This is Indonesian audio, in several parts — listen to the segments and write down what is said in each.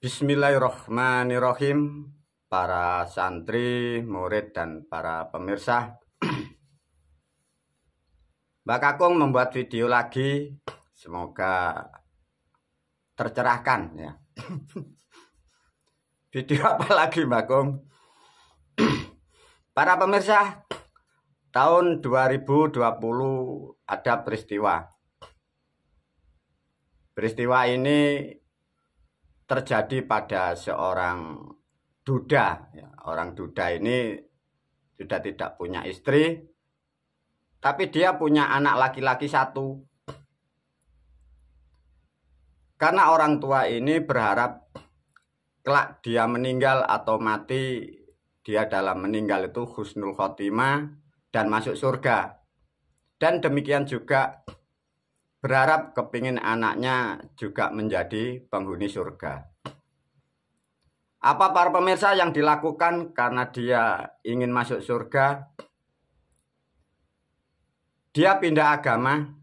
Bismillahirrahmanirrahim, para santri, murid, dan para pemirsa. Mbak Kakung membuat video lagi, semoga tercerahkan ya. Video apa lagi Mbak Kakung? Para pemirsa, tahun 2020 ada peristiwa. Peristiwa ini terjadi pada seorang duda. Orang duda ini sudah tidak punya istri, tapi dia punya anak laki-laki satu. Karena orang tua ini berharap kelak dia meninggal atau mati, dia dalam meninggal itu husnul khotimah dan masuk surga. Dan demikian juga berharap kepingin anaknya juga menjadi penghuni surga. Apa para pemirsa yang dilakukan karena dia ingin masuk surga? Dia pindah agama,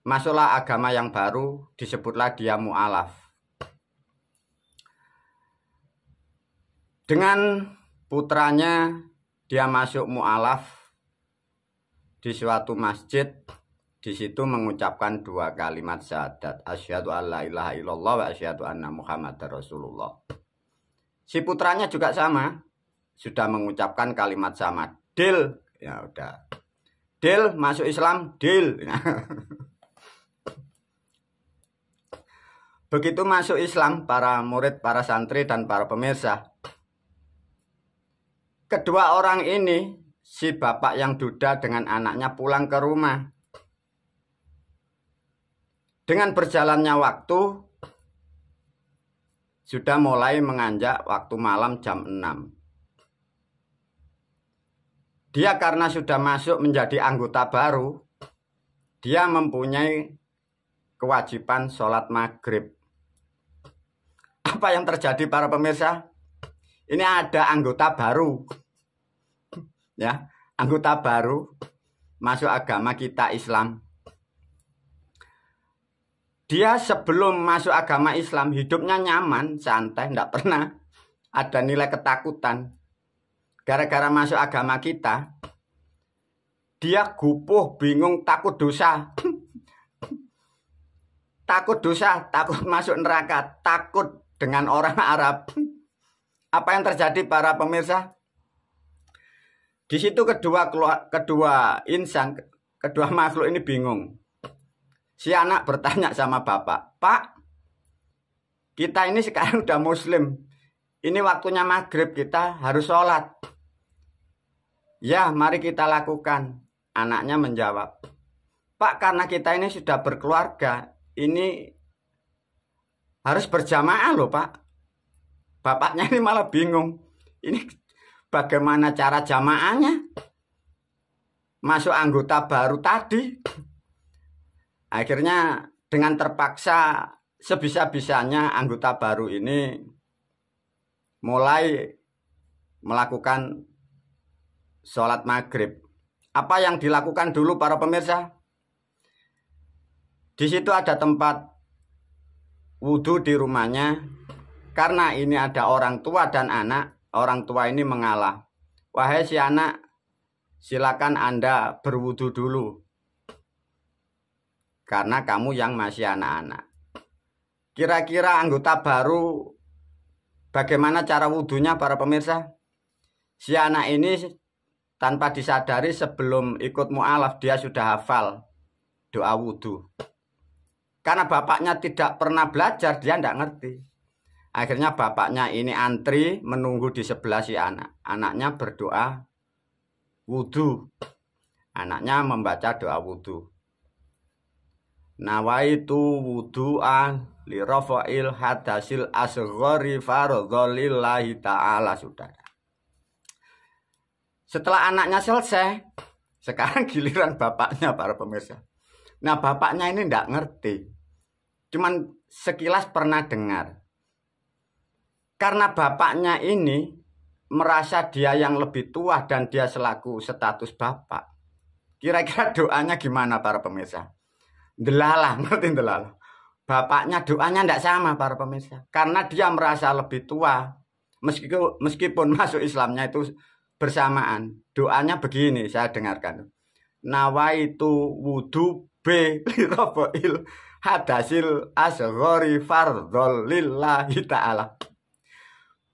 masuklah agama yang baru, disebutlah dia mu'alaf. Dengan putranya dia masuk mu'alaf di suatu masjid. Di situ mengucapkan dua kalimat syahadat, asyhadu alla ilaha illallah wa asyhadu anna muhammadar rasulullah. Si putranya juga sama, sudah mengucapkan kalimat sama. Deal, ya udah. Deal masuk Islam, deal. Begitu masuk Islam, para murid, para santri, dan para pemirsa, kedua orang ini, si bapak yang duda dengan anaknya pulang ke rumah. Dengan berjalannya waktu, sudah mulai menganjak waktu malam jam 6. Dia karena sudah masuk menjadi anggota baru, dia mempunyai kewajiban sholat maghrib. Apa yang terjadi para pemirsa? Ini ada anggota baru. Ya, anggota baru masuk agama kita Islam. Dia sebelum masuk agama Islam hidupnya nyaman, santai, tidak pernah ada nilai ketakutan. Gara-gara masuk agama kita, dia gupuh, bingung, takut dosa. Takut dosa, takut masuk neraka, takut dengan orang Arab. Apa yang terjadi para pemirsa? Di situ kedua makhluk ini bingung. Si anak bertanya sama bapak, "Pak, kita ini sekarang udah muslim. Ini waktunya maghrib, kita harus sholat." "Ya, mari kita lakukan." Anaknya menjawab, "Pak, karena kita ini sudah berkeluarga, ini harus berjamaah loh Pak." Bapaknya ini malah bingung. Ini bagaimana cara jamaahnya? Masuk anggota baru tadi. Akhirnya dengan terpaksa sebisa-bisanya anggota baru ini mulai melakukan sholat maghrib. Apa yang dilakukan dulu para pemirsa? Di situ ada tempat wudhu di rumahnya. Karena ini ada orang tua dan anak, orang tua ini mengalah. "Wahai si anak, silakan Anda berwudhu dulu. Karena kamu yang masih anak-anak." Kira-kira anggota baru bagaimana cara wudhunya para pemirsa? Si anak ini tanpa disadari sebelum ikut mu'alaf dia sudah hafal doa wudhu. Karena bapaknya tidak pernah belajar, dia tidak ngerti. Akhirnya bapaknya ini antri menunggu di sebelah si anak. Anaknya berdoa wudhu. Anaknya membaca doa wudhu. "Nawaitu wudu'an li rafa'il hadasil asghari fardholillahi ta'ala." Saudara. Setelah anaknya selesai, sekarang giliran bapaknya para pemirsa. Nah, bapaknya ini tidak ngerti. Cuman sekilas pernah dengar. Karena bapaknya ini merasa dia yang lebih tua dan dia selaku status bapak. Kira-kira doanya gimana para pemirsa? Delalah, ngerti delalah. bapaknya doanya tidak sama para pemirsa. Karena dia merasa lebih tua. Meskipun masuk Islamnya itu bersamaan. Doanya begini, saya dengarkan. Nawaitu wudu B liraboil hadasil asghori fardhol lillahi ta'ala.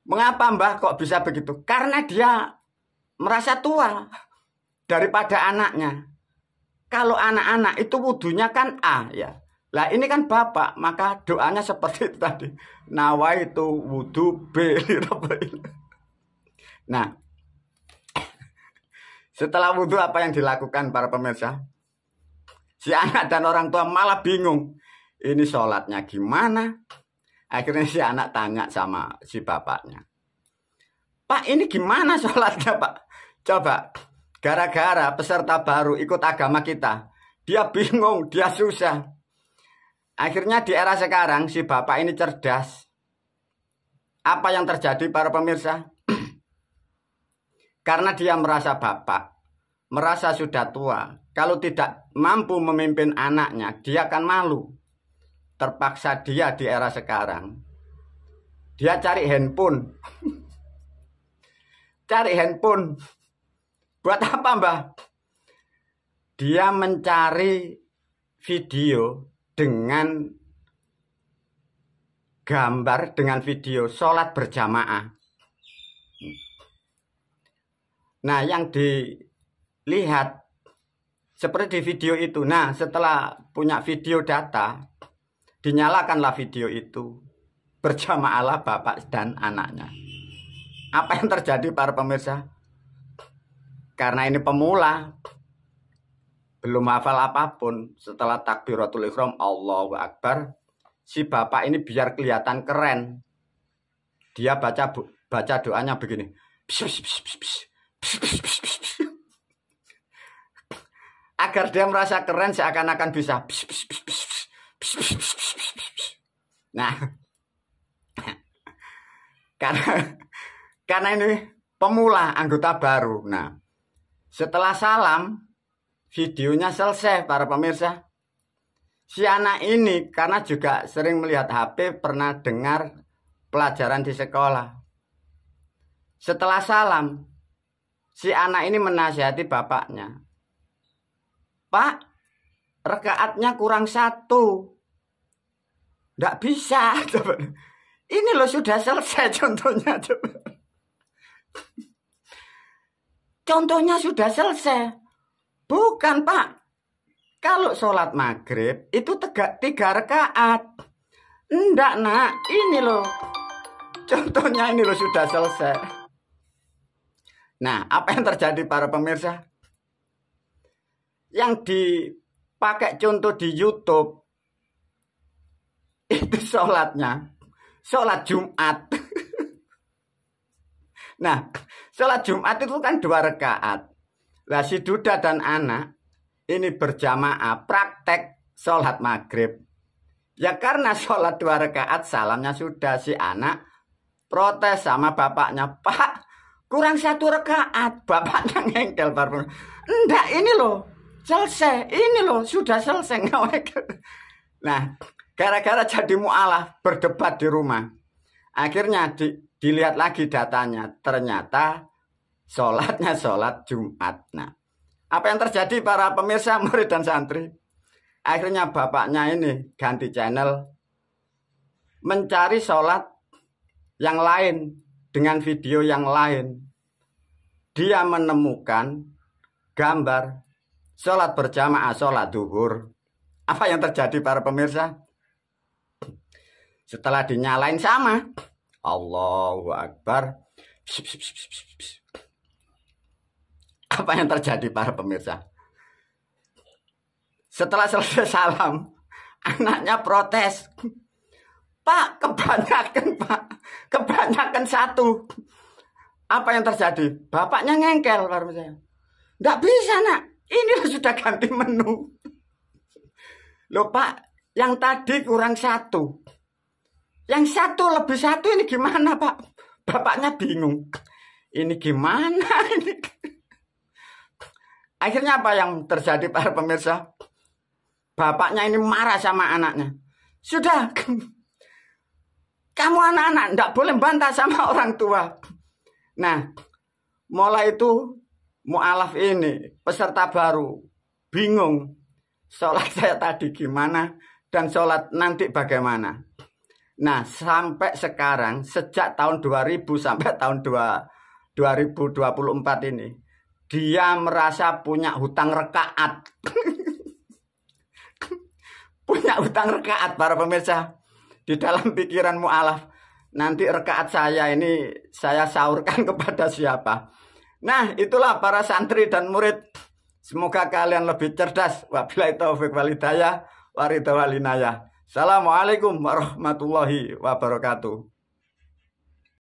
Mengapa Mbah kok bisa begitu? Karena dia merasa tua daripada anaknya. Kalau anak-anak itu wudunya kan A ya. Lah ini kan bapak, maka doanya seperti itu tadi. Nawaitu wudu B liraboil. Nah, setelah wudhu apa yang dilakukan para pemirsa? Si anak dan orang tua malah bingung. Ini sholatnya gimana? Akhirnya si anak tanya sama si bapaknya. Pak, ini gimana sholatnya Pak? Coba, gara-gara peserta baru ikut agama kita. Dia bingung, dia susah. Akhirnya di era sekarang si bapak ini cerdas. Apa yang terjadi para pemirsa? Karena dia merasa bapak, merasa sudah tua. Kalau tidak mampu memimpin anaknya, dia akan malu. Terpaksa dia di era sekarang. Dia cari handphone. Cari handphone. Buat apa Mbah? Dia mencari video dengan gambar, dengan video sholat berjamaah. Nah, yang dilihat seperti di video itu. Nah, setelah punya video data, dinyalakanlah video itu. Berjamaahlah bapak dan anaknya. Apa yang terjadi para pemirsa? Karena ini pemula, belum hafal apapun. Setelah takbiratul ihram, Allahu Akbar, si bapak ini biar kelihatan keren. Dia baca doanya begini. Agar dia merasa keren, seakan-akan bisa. Nah, karena ini pemula, anggota baru. Nah, setelah salam, videonya selesai para pemirsa. Si anak ini karena juga sering melihat HP, pernah dengar pelajaran di sekolah. Setelah salam, si anak ini menasihati bapaknya. Pak, rakaatnya kurang 1. Nggak bisa. Coba. Ini loh sudah selesai contohnya. Coba. Contohnya sudah selesai. Bukan Pak. Kalau sholat maghrib itu 3 rakaat. Enggak nak, ini loh. Contohnya ini loh sudah selesai. Nah, apa yang terjadi para pemirsa? Yang dipakai contoh di YouTube itu sholatnya, sholat Jumat. Nah, sholat Jumat itu kan 2 rakaat. Lah si duda dan anak ini berjamaah praktek sholat maghrib. Ya karena sholat 2 rakaat salamnya sudah, si anak protes sama bapaknya. Pak, kurang 1 rakaat. Bapaknya ngengkel. Enggak, ini loh selesai. Ini loh sudah selesai. Nah, gara-gara jadi mu'alah, berdebat di rumah. Akhirnya dilihat lagi datanya. Ternyata sholatnya sholat Jumat. Nah, apa yang terjadi para pemirsa, murid dan santri? Akhirnya bapaknya ini ganti channel, mencari sholat yang lain dengan video yang lain. Dia menemukan gambar sholat berjamaah, sholat duhur. Apa yang terjadi para pemirsa? Setelah dinyalain sama, Allahu Akbar. Apa yang terjadi para pemirsa? Setelah selesai salam, anaknya protes. Pak, kebanyakan Pak. Kebanyakan 1. Apa yang terjadi? Bapaknya ngengkel para pemirsa. Nggak bisa nak. Ini sudah ganti menu. Loh Pak, yang tadi kurang 1. Yang 1 lebih 1 ini gimana Pak? Bapaknya bingung. Ini gimana ini? Akhirnya apa yang terjadi para pemirsa? Bapaknya ini marah sama anaknya. Sudah. Kamu anak-anak tidak boleh bantah sama orang tua. Nah, mulai itu mu'alaf ini, peserta baru, bingung. Sholat saya tadi gimana dan sholat nanti bagaimana. Nah, sampai sekarang, sejak tahun 2000 sampai tahun 2024 ini, dia merasa punya hutang rekaat. Punya hutang rekaat para pemirsa. Di dalam pikiran mu'alaf, nanti rekaat saya ini saya sahurkan kepada siapa. Nah, itulah para santri dan murid. Semoga kalian lebih cerdas. Wabillahi taufiq wal hidayah. Waridha wal inayah. Assalamualaikum warahmatullahi wabarakatuh.